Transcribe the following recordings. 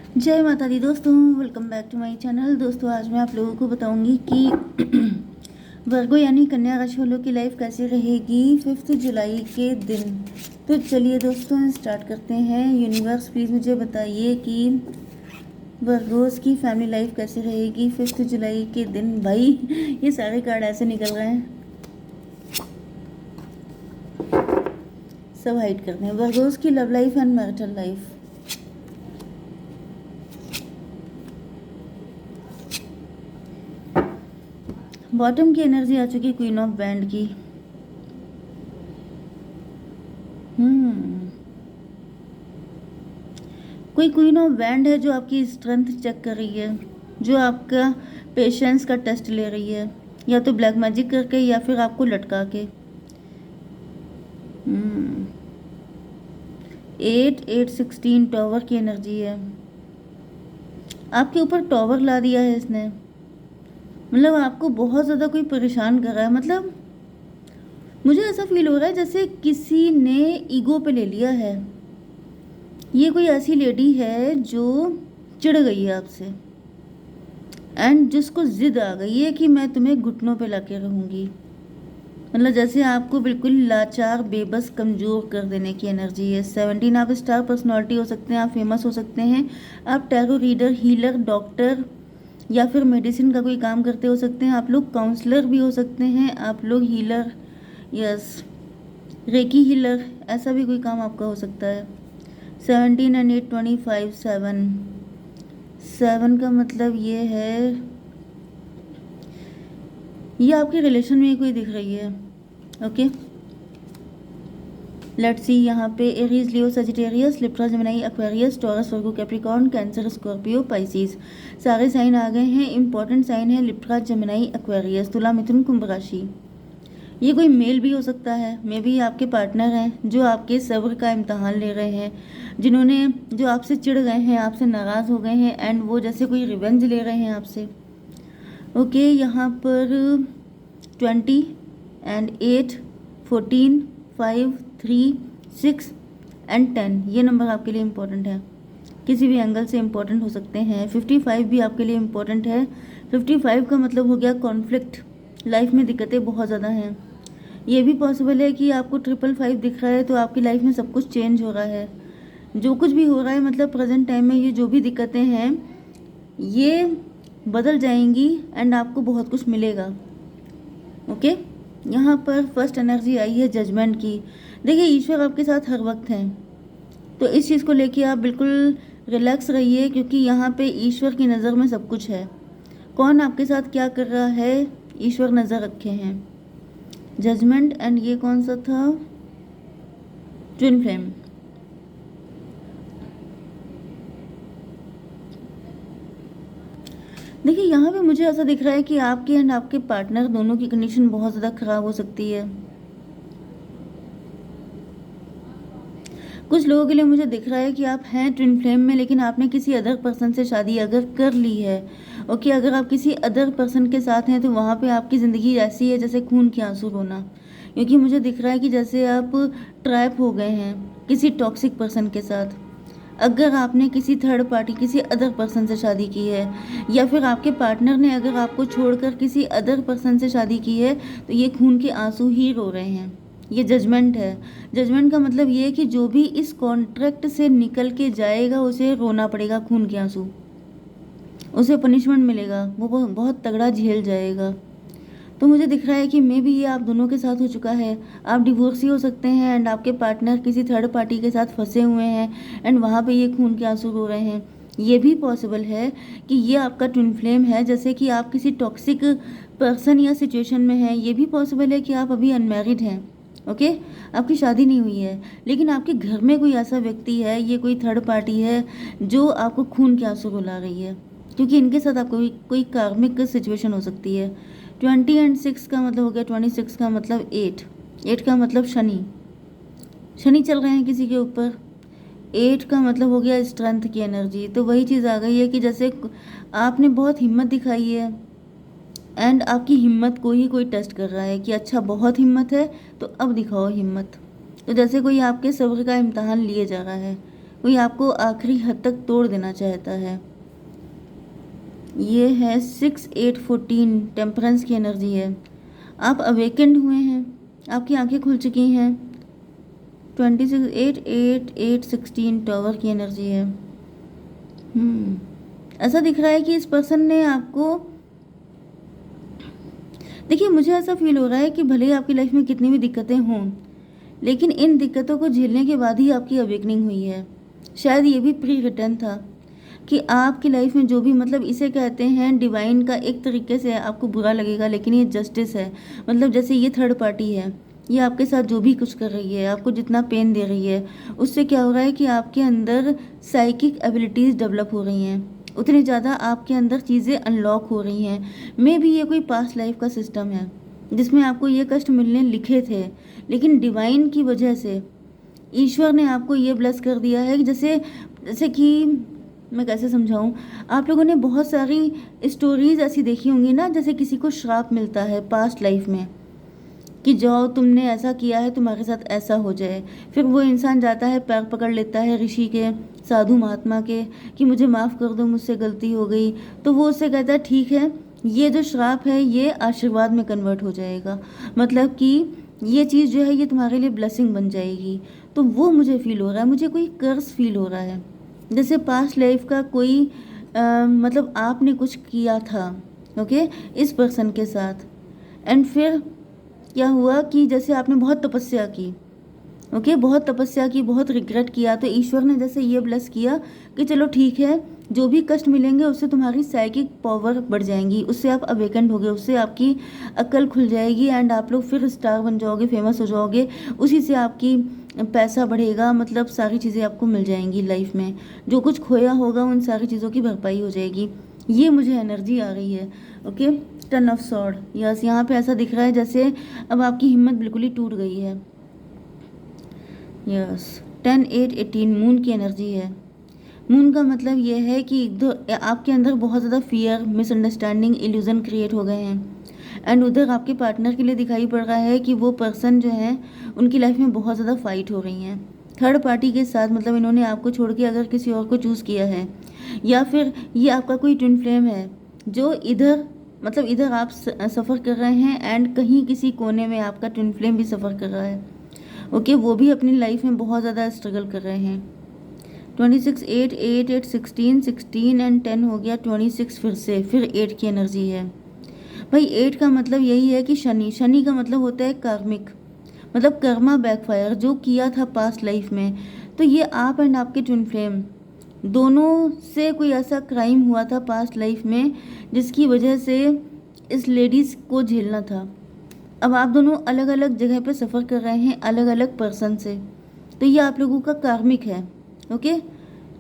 जय माता दी दोस्तों, welcome back to my channel. दोस्तों आज मैं आप लोगों को बताऊंगी कि वर्गो यानी कन्या राशि वालों की लाइफ कैसी रहेगी 5 जुलाई के दिन। तो चलिए दोस्तों स्टार्ट करते हैं। यूनिवर्स प्लीज़ मुझे बताइए कि वर्गोस की फैमिली लाइफ कैसी रहेगी 5 जुलाई के दिन। भाई ये सारे कार्ड ऐसे निकल रहे हैं, सब हाइड करते हैं। वर्गोस की love life and marital life. Bottom की एनर्जी आ चुकी क्वीन ऑफ बैंड की। कोई क्वीन ऑफ बैंड है जो आपकी स्ट्रेंथ चेक कर रही है, जो आपका पेशेंस का टेस्ट ले रही है, या तो ब्लैक मैजिक करके या फिर आपको लटका के। 8 8 16 टॉवर की एनर्जी है। आपके ऊपर टॉवर ला दिया है इसने, मतलब आपको बहुत ज़्यादा कोई परेशान कर रहा है। मतलब मुझे ऐसा फील हो रहा है जैसे किसी ने ईगो पे ले लिया है। ये कोई ऐसी लेडी है जो चिढ़ गई है आपसे एंड जिसको जिद आ गई है कि मैं तुम्हें घुटनों पे लाके रहूँगी। मतलब जैसे आपको बिल्कुल लाचार, बेबस, कमज़ोर कर देने की एनर्जी है। 17 आप स्टार पर्सनालिटी हो सकते हैं, आप फेमस हो सकते हैं, आप टैरो रीडर, हीलर, डॉक्टर या फिर मेडिसिन का कोई काम करते हो सकते हैं, आप लोग काउंसलर भी हो सकते हैं, आप लोग हीलर, यस रेकी हीलर, ऐसा भी कोई काम आपका हो सकता है। 17 एंड 8 25 7 का मतलब ये है, ये आपके रिलेशन में कोई दिख रही है। Okay let's see. यहाँ पे Aries, Leo, Sagittarius, Libra, Gemini, Aquarius, Taurus, Virgo, Capricorn, Cancer, Scorpio, Pisces, सारे साइन आ गए हैं। इंपॉर्टेंट साइन है लिब्रा, जेमिनी, एक्वेरियस, तुला, मिथुन, कुंभ राशि। ये कोई मेल भी हो सकता है, मे बी आपके पार्टनर हैं जो आपके सब्र का इम्तहान ले रहे हैं, जो आपसे चिढ़ गए हैं, आपसे नाराज़ हो गए हैं एंड वो जैसे कोई रिवेंज ले रहे हैं आपसे। ओके यहाँ पर 20 एंड 8 14 5 3 6 एंड 10 ये नंबर आपके लिए इम्पोर्टेंट है, किसी भी एंगल से इम्पोर्टेंट हो सकते हैं। 55 भी आपके लिए इम्पोर्टेंट है। 55 का मतलब हो गया कॉन्फ्लिक्ट, लाइफ में दिक्कतें बहुत ज़्यादा हैं। ये भी पॉसिबल है कि आपको 555 दिख रहा है तो आपकी लाइफ में सब कुछ चेंज हो रहा है। जो कुछ भी हो रहा है, मतलब प्रेजेंट टाइम में ये जो भी दिक्कतें हैं ये बदल जाएंगी एंड आपको बहुत कुछ मिलेगा। ओके यहाँ पर फर्स्ट एनर्जी आई है जजमेंट की। देखिए ईश्वर आपके साथ हर वक्त हैं, तो इस चीज़ को लेके आप बिल्कुल रिलैक्स रहिए, क्योंकि यहाँ पे ईश्वर की नज़र में सब कुछ है। कौन आपके साथ क्या कर रहा है ईश्वर नज़र रखे हैं। जजमेंट एंड ये कौन सा था, ट्विन फ्लेम। देखिए यहाँ पे मुझे ऐसा दिख रहा है कि आपके एंड आपके पार्टनर दोनों की कंडीशन बहुत ज़्यादा ख़राब हो सकती है। कुछ लोगों के लिए मुझे दिख रहा है कि आप हैं ट्विन फ्लेम में, लेकिन आपने किसी अदर पर्सन से शादी अगर कर ली है, ओके अगर आप किसी अदर पर्सन के साथ हैं तो वहाँ पे आपकी ज़िंदगी ऐसी है जैसे खून के आंसू रोना, क्योंकि मुझे दिख रहा है कि जैसे आप ट्रैप हो गए हैं किसी टॉक्सिक पर्सन के साथ। अगर आपने किसी थर्ड पार्टी, किसी अदर पर्सन से शादी की है, या फिर आपके पार्टनर ने अगर आपको छोड़कर किसी अदर पर्सन से शादी की है, तो ये खून के आंसू ही रो रहे हैं। ये जजमेंट है। जजमेंट का मतलब ये है कि जो भी इस कॉन्ट्रैक्ट से निकल के जाएगा उसे रोना पड़ेगा खून के आंसू, उसे पनिशमेंट मिलेगा, वो बहुत तगड़ा झेल जाएगा। तो मुझे दिख रहा है कि मे बी ये आप दोनों के साथ हो चुका है। आप डिवोर्सी हो सकते हैं एंड आपके पार्टनर किसी थर्ड पार्टी के साथ फंसे हुए हैं एंड वहाँ पे ये खून के आंसू रो रहे हैं। ये भी पॉसिबल है कि ये आपका ट्विन फ्लेम है, जैसे कि आप किसी टॉक्सिक पर्सन या सिचुएशन में हैं। ये भी पॉसिबल है कि आप अभी अनमैरिड हैं, ओके आपकी शादी नहीं हुई है, लेकिन आपके घर में कोई ऐसा व्यक्ति है, ये कोई थर्ड पार्टी है जो आपको खून के आंसू रुला रही है, क्योंकि इनके साथ आपको कोई कार्मिक सिचुएशन हो सकती है। 20 एंड 6 का मतलब हो गया 26 का मतलब 8 का मतलब शनि चल रहे हैं किसी के ऊपर। 8 का मतलब हो गया स्ट्रेंथ की एनर्जी। तो वही चीज़ आ गई है कि जैसे आपने बहुत हिम्मत दिखाई है एंड आपकी हिम्मत को ही कोई टेस्ट कर रहा है कि अच्छा बहुत हिम्मत है तो अब दिखाओ हिम्मत। तो जैसे कोई आपके सब्र का इम्तहान लिए जा रहा है, कोई आपको आखिरी हद तक तोड़ देना चाहता है। ये है 6 8 14 टेम्परेंस की एनर्जी है। आप अवेकेंड हुए हैं, आपकी आंखें खुल चुकी हैं। 26 8 8 8 16 टावर की एनर्जी है। ऐसा दिख रहा है कि इस पर्सन ने आपको, देखिए मुझे ऐसा फील हो रहा है कि भले ही आपकी लाइफ में कितनी भी दिक्कतें हों, लेकिन इन दिक्कतों को झेलने के बाद ही आपकी अवेकनिंग हुई है। शायद ये भी प्री रिटर्न था कि आपकी लाइफ में जो भी, मतलब इसे कहते हैं डिवाइन का, एक तरीके से आपको बुरा लगेगा लेकिन ये जस्टिस है। मतलब जैसे ये थर्ड पार्टी है, ये आपके साथ जो भी कुछ कर रही है, आपको जितना पेन दे रही है, उससे क्या हो रहा है कि आपके अंदर साइकिक एबिलिटीज़ डेवलप हो रही हैं, उतनी ज़्यादा आपके अंदर चीज़ें अनलॉक हो रही हैं। मे भी ये कोई पास्ट लाइफ का सिस्टम है जिसमें आपको ये कष्ट मिलने लिखे थे, लेकिन डिवाइन की वजह से ईश्वर ने आपको ये ब्लेस कर दिया है कि जैसे जैसे कि मैं कैसे समझाऊं, आप लोगों ने बहुत सारी स्टोरीज ऐसी देखी होंगी ना, जैसे किसी को श्राप मिलता है पास्ट लाइफ में कि जाओ तुमने ऐसा किया है, तुम्हारे साथ ऐसा हो जाए। फिर वो इंसान जाता है, पैर पकड़ लेता है ऋषि के, साधु महात्मा के, कि मुझे माफ़ कर दो, मुझसे गलती हो गई। तो वो उससे कहता है ठीक है, ये जो श्राप है ये आशीर्वाद में कन्वर्ट हो जाएगा, मतलब कि ये चीज़ जो है ये तुम्हारे लिए ब्लेसिंग बन जाएगी। तो वो मुझे फील हो रहा है, मुझे कोई कर्ज फील हो रहा है, जैसे पास्ट लाइफ का कोई मतलब आपने कुछ किया था, ओके, इस पर्सन के साथ। एंड फिर क्या हुआ कि जैसे आपने बहुत तपस्या की, ओके, बहुत तपस्या की, बहुत रिग्रेट किया, तो ईश्वर ने जैसे ये ब्लेस किया कि चलो ठीक है, जो भी कष्ट मिलेंगे उससे तुम्हारी साइकिक पावर बढ़ जाएंगी, उससे आप अवेकेंड होगे, उससे आपकी अक्ल खुल जाएगी एंड आप लोग फिर स्टार बन जाओगे, फेमस हो जाओगे, उसी से आपकी पैसा बढ़ेगा, मतलब सारी चीज़ें आपको मिल जाएंगी लाइफ में, जो कुछ खोया होगा उन सारी चीज़ों की भरपाई हो जाएगी। ये मुझे एनर्जी आ रही है, okay. Ten of sword, yes, यहाँ पे ऐसा दिख रहा है जैसे अब आपकी हिम्मत बिल्कुल ही टूट गई है। यस, 10 8 18 मून की एनर्जी है। मून का मतलब ये है कि आपके अंदर बहुत ज़्यादा फियर, मिसअंडरस्टैंडिंग, इल्यूजन क्रिएट हो गए हैं। एंड उधर आपके पार्टनर के लिए दिखाई पड़ रहा है कि वो पर्सन जो है उनकी लाइफ में बहुत ज़्यादा फाइट हो रही हैं थर्ड पार्टी के साथ, मतलब इन्होंने आपको छोड़ के अगर किसी और को चूज़ किया है, या फिर ये आपका कोई ट्विन फ्लेम है जो इधर, मतलब इधर आप सफ़र कर रहे हैं एंड कहीं किसी कोने में आपका ट्विन फ्लेम भी सफ़र कर रहा है, ओके, वो भी अपनी लाइफ में बहुत ज़्यादा स्ट्रगल कर रहे हैं। 26 8 8 8 16 16 एंड 10 हो गया 26, फिर 8 की एनर्जी है। भाई 8 का मतलब यही है कि शनि का मतलब होता है कार्मिक, मतलब कर्मा बैकफायर, जो किया था पास्ट लाइफ में। तो ये आप एंड आपके ट्विन फ्लेम दोनों से कोई ऐसा क्राइम हुआ था पास्ट लाइफ में जिसकी वजह से इस लेडीज़ को झेलना था। अब आप दोनों अलग अलग जगह पे सफ़र कर रहे हैं, अलग अलग पर्सन से, तो ये आप लोगों का कार्मिक है, ओके।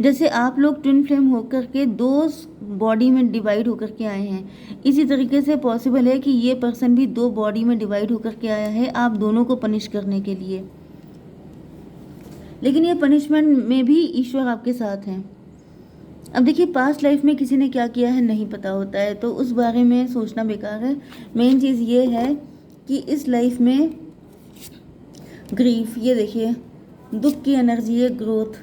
जैसे आप लोग ट्विन फ्लेम होकर के दो बॉडी में डिवाइड होकर के आए हैं, इसी तरीके से पॉसिबल है कि ये पर्सन भी दो बॉडी में डिवाइड होकर के आया है आप दोनों को पनिश करने के लिए। लेकिन ये पनिशमेंट में भी ईश्वर आपके साथ हैं। अब देखिए पास्ट लाइफ में किसी ने क्या किया है नहीं पता होता है, तो उस बारे में सोचना बेकार है। मेन चीज़ ये है कि इस लाइफ में ग्रीफ, ये देखिए दुख की एनर्जी है, ग्रोथ।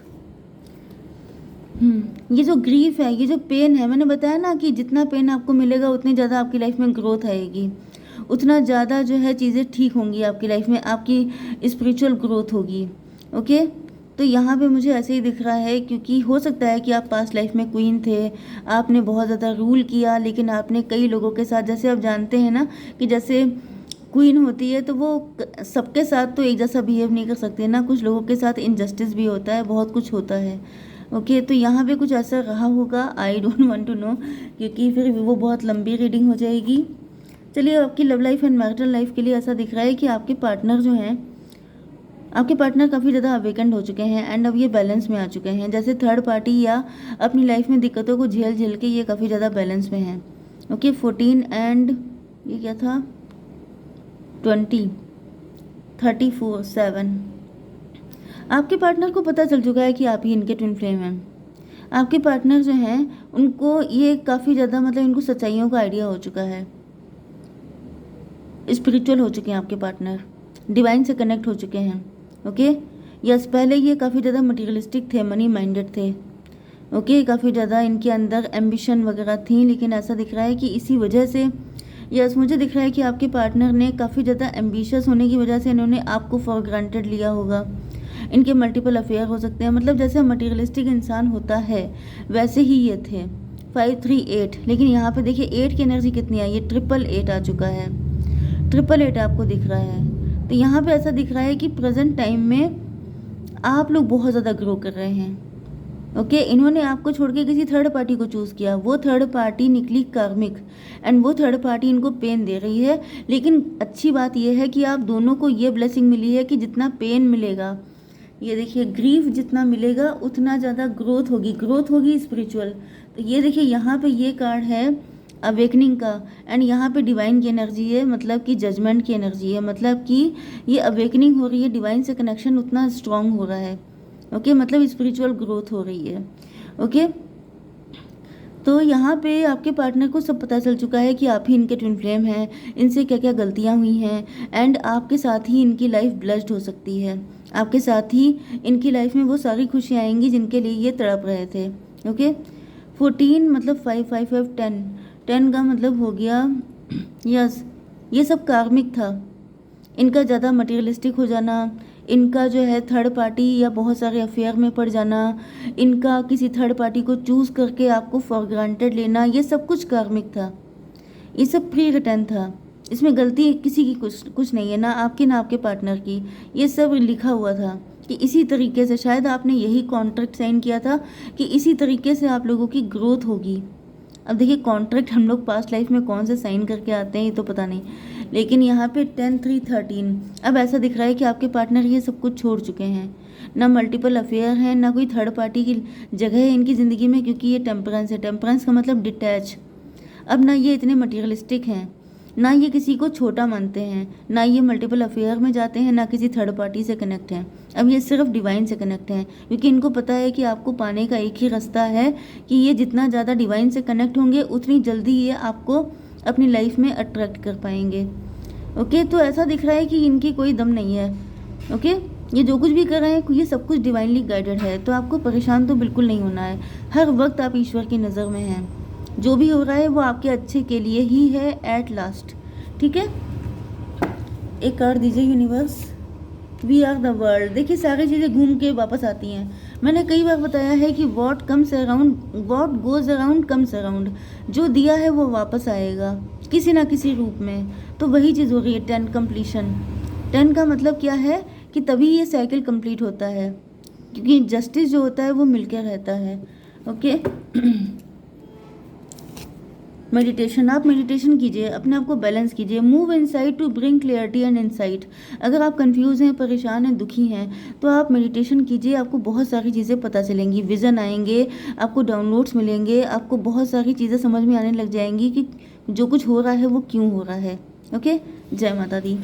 ये जो ग्रीफ है, ये जो पेन है, मैंने बताया ना कि जितना पेन आपको मिलेगा उतनी ज़्यादा आपकी लाइफ में ग्रोथ आएगी, उतना ज़्यादा जो है चीज़ें ठीक होंगी आपकी लाइफ में, आपकी स्पिरिचुअल ग्रोथ होगी, ओके। तो यहाँ पे मुझे ऐसे ही दिख रहा है, क्योंकि हो सकता है कि आप पास्ट लाइफ में क्वीन थे, आपने बहुत ज़्यादा रूल किया, लेकिन आपने कई लोगों के साथ, जैसे आप जानते हैं ना कि जैसे क्वीन होती है तो वो सबके साथ तो एक जैसा बिहेव नहीं कर सकती ना, कुछ लोगों के साथ इनजस्टिस भी होता है, बहुत कुछ होता है, ओके। तो यहाँ पे कुछ ऐसा रहा होगा, I don't want to know, क्योंकि फिर वो बहुत लंबी रीडिंग हो जाएगी। चलिए, आपकी love life and marital life के लिए ऐसा दिख रहा है कि आपके पार्टनर जो हैं, आपके पार्टनर काफ़ी ज़्यादा अवेकेंड हो चुके हैं एंड अब ये बैलेंस में आ चुके हैं। जैसे थर्ड पार्टी या अपनी लाइफ में दिक्कतों को झेल झेल के ये काफ़ी ज़्यादा बैलेंस में हैं, ओके। 14 एंड ये क्या था, 20 34 7। आपके पार्टनर को पता चल चुका है कि आप ही इनके ट्विन फ्लेम हैं। आपके पार्टनर जो हैं उनको ये काफ़ी ज़्यादा, मतलब इनको सच्चाइयों का आइडिया हो चुका है, स्पिरिचुअल हो चुके हैं आपके पार्टनर, डिवाइन से कनेक्ट हो चुके हैं, ओके। यस, पहले ये काफ़ी ज़्यादा मटीरियलिस्टिक थे, मनी माइंडेड थे। ओके, काफ़ी ज़्यादा इनके अंदर एम्बिशन वगैरह थी, लेकिन ऐसा दिख रहा है कि इसी वजह से, यस, मुझे दिख रहा है कि आपके पार्टनर ने काफ़ी ज़्यादा एम्बिशियस होने की वजह से इन्होंने आपको फॉर ग्रांटेड लिया होगा। इनके मल्टीपल अफेयर हो सकते हैं, मतलब जैसे मटीरियलिस्टिक इंसान होता है वैसे ही ये थे। 538, लेकिन यहाँ पे देखिए 8 की एनर्जी कितनी आई है, 888 आ चुका है, 888 आपको दिख रहा है। तो यहाँ पे ऐसा दिख रहा है कि प्रेजेंट टाइम में आप लोग बहुत ज़्यादा ग्रो कर रहे हैं। ओके, इन्होंने आपको छोड़ के किसी थर्ड पार्टी को चूज़ किया, वो थर्ड पार्टी निकली कार्मिक, एंड वो थर्ड पार्टी इनको पेन दे रही है। लेकिन अच्छी बात यह है कि आप दोनों को ये ब्लेसिंग मिली है कि जितना पेन मिलेगा, ये देखिए ग्रीफ जितना मिलेगा उतना ज़्यादा ग्रोथ होगी स्पिरिचुअल। तो ये देखिए यहाँ पे ये कार्ड है अवेकनिंग का, एंड यहाँ पे डिवाइन की एनर्जी है, मतलब कि जजमेंट की एनर्जी है, मतलब कि ये अवेकनिंग हो रही है, डिवाइन से कनेक्शन उतना स्ट्रांग हो रहा है। ओके, मतलब स्पिरिचुअल ग्रोथ हो रही है। ओके, तो यहाँ पे आपके पार्टनर को सब पता चल चुका है कि आप ही इनके ट्विन फ्लेम हैं, इनसे क्या क्या गलतियाँ हुई हैं, एंड आपके साथ ही इनकी लाइफ ब्लेस्ड हो सकती है। आपके साथ ही इनकी लाइफ में वो सारी खुशियाँ आएंगी जिनके लिए ये तड़प रहे थे। ओके, 14 मतलब 5 5 5 10, 10 का मतलब हो गया, यस, ये सब कार्मिक था। इनका ज़्यादा मटेरियलिस्टिक हो जाना, इनका जो है थर्ड पार्टी या बहुत सारे अफेयर में पड़ जाना, इनका किसी थर्ड पार्टी को चूज़ करके आपको फॉर ग्रांटेड लेना, ये सब कुछ कार्मिक था, ये सब प्री रिटर्न था। इसमें गलती किसी की कुछ नहीं है, ना आपकी ना आपके पार्टनर की। ये सब लिखा हुआ था कि इसी तरीके से शायद आपने यही कॉन्ट्रैक्ट साइन किया था कि इसी तरीके से आप लोगों की ग्रोथ होगी। अब देखिए कॉन्ट्रैक्ट हम लोग पास्ट लाइफ में कौन से साइन करके आते हैं ये तो पता नहीं, लेकिन यहाँ पे 10 3 13 अब ऐसा दिख रहा है कि आपके पार्टनर ये सब कुछ छोड़ चुके हैं। ना मल्टीपल अफेयर हैं, ना कोई थर्ड पार्टी की जगह है इनकी ज़िंदगी में, क्योंकि ये टेम्परेंस है। टेम्परेंस का मतलब डिटैच। अब ना ये इतने मटीरियलिस्टिक हैं, ना ये किसी को छोटा मानते हैं, ना ये मल्टीपल अफेयर में जाते हैं, ना किसी थर्ड पार्टी से कनेक्ट हैं। अब ये सिर्फ डिवाइन से कनेक्ट हैं, क्योंकि इनको पता है कि आपको पाने का एक ही रास्ता है कि ये जितना ज़्यादा डिवाइन से कनेक्ट होंगे उतनी जल्दी ये आपको अपनी लाइफ में अट्रैक्ट कर पाएंगे। ओके, तो ऐसा दिख रहा है कि इनकी कोई दम नहीं है। ओके, ये जो कुछ भी कर रहे हैं ये सब कुछ डिवाइनली गाइडेड है, तो आपको परेशान तो बिल्कुल नहीं होना है। हर वक्त आप ईश्वर की नज़र में हैं, जो भी हो रहा है वो आपके अच्छे के लिए ही है एट लास्ट। ठीक है, एक कार्ड दीजिए universe. We are the world. देखिए सारी चीज़ें घूम के वापस आती हैं। मैंने कई बार बताया है कि what comes around, what goes around comes around. जो दिया है वो वापस आएगा किसी ना किसी रूप में। तो वही चीज़ हो रही है 10 कंप्लीशन। 10 का मतलब क्या है कि तभी ये साइकिल कंप्लीट होता है, क्योंकि जस्टिस जो होता है वो मिलकर रहता है। ओके मेडिटेशन, आप मेडिटेशन कीजिए, अपने आप को बैलेंस कीजिए। Move inside to bring clarity and insight. अगर आप कंफ्यूज हैं, परेशान हैं, दुखी हैं, तो आप मेडिटेशन कीजिए, आपको बहुत सारी चीज़ें पता चलेंगी, विज़न आएंगे, आपको डाउनलोड्स मिलेंगे, आपको बहुत सारी चीज़ें समझ में आने लग जाएंगी कि जो कुछ हो रहा है वो क्यों हो रहा है। ओके, जय माता दी।